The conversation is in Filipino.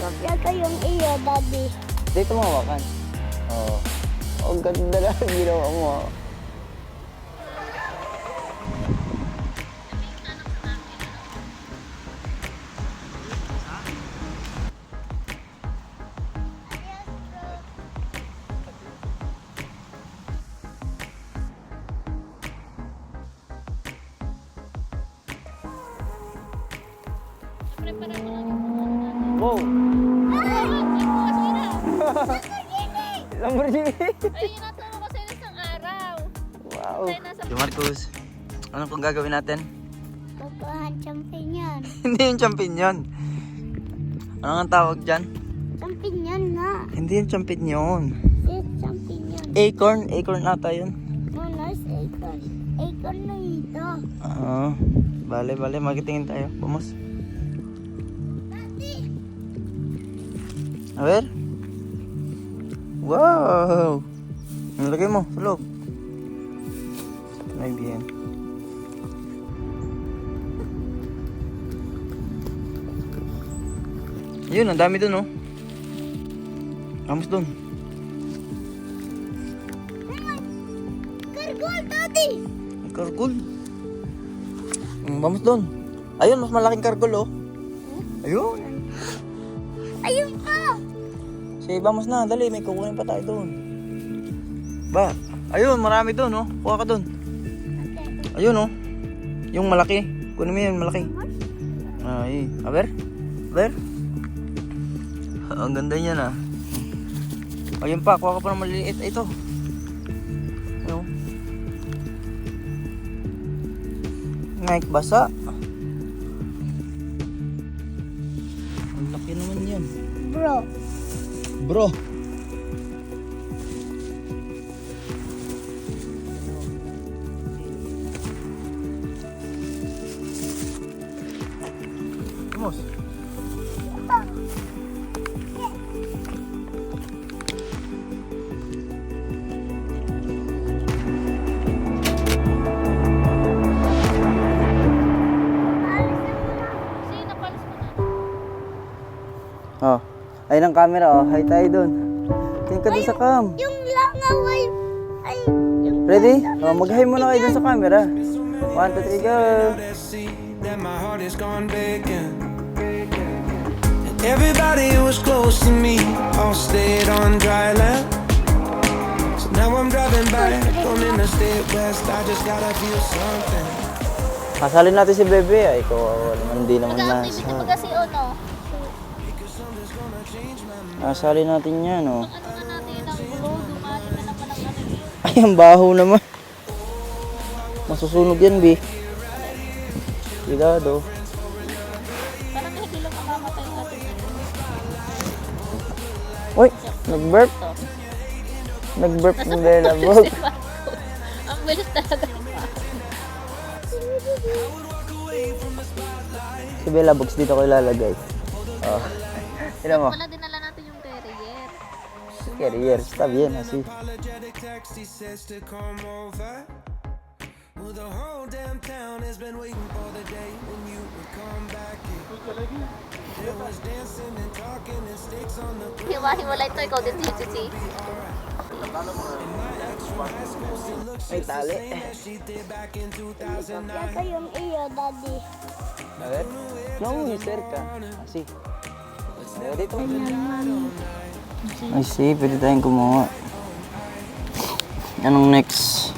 Kopya ko yung iyo, Daddy. Dito mo hawakan. Oo. Oh, ganda na ang ginawa mo. Wow! Lamborghini! Ay, naturo ko sa isang araw. Wow! Tayo nasa... Si Marcus, ano kung gagawin natin? Kukuhan champignon. Hindi yung champignon. Ano ang tawag dyan? Champignon nga. Hindi yung champignon. It's champignon. Acorn. Acorn ata yun. No, nice acorn. Acorn na ito. Oo. Bale, magitingin tayo. Vamos. A ver. Wow! Nilagay mo sa loob. Muy bien. Yun, ang dami dun, oh. Vamos dun. Kargol, Daddy! May kargol. Vamos dun. Ayun, mas malaking kargol, oh. Ayun. Ayun pa! Sige, vamos na. Dali, may kukunin pa tayo dun. Ba? Ayun, marami dun, oh. Kuha ka dun. Ayun, oh. Yung malaki. Kunin mo yun, malaki. Ay, a ver. A ver. Ang ganda niyan, ah. Ayun pa, kuha ka pa ng maliliit. Ito. Ano? Nike basa. Ang laki naman yan. Bro. Bro. Vamos. Sige, napalis mo na. Oh. Ayun ang camera, oh. Hi tayo dun. Tingin ka dun sa cam. Yung langaw ay yung Ready? Oh, mag-hi muna kayo dun sa camera. 1, 2, 3, go. That my heart is gone vacant. And everybody who was close to me all stayed on dry land. So now I'm driving back on Interstate West. I just gotta feel something. Kasalin natin si Bebe. Ay, ikaw hindi naman Mag-activity nasa. pa kasi ono. Kasalin natin yan, oh. Ano na natin ang gulo, dumali na naman ang ano. Ay, ang baho naman. Masusunog yan, Bi. Cuidado. Parang nahigilong mamamatay natin. Uy, nag-burp. Nag-burp ng Bella Bog. Ang bilis talaga. Si Bella Bogs dito ko ilalagay. Oh. Tignan mo. Wala dinala natin yung carrier. Carrier. Está bien, así. Apologetic text, he says to come over. Well, the whole damn town has been waiting for the day when you would come back in. There was dancing and talking and stakes on the Hiwa-hiwalay to, ikaw din si May tali. she did back in 2009. Kopya ko yung iyo, Daddy. A ver. No, muy cerca. Así. Pero dito. Ay, sí, pwede tayong kumuha. Anong next?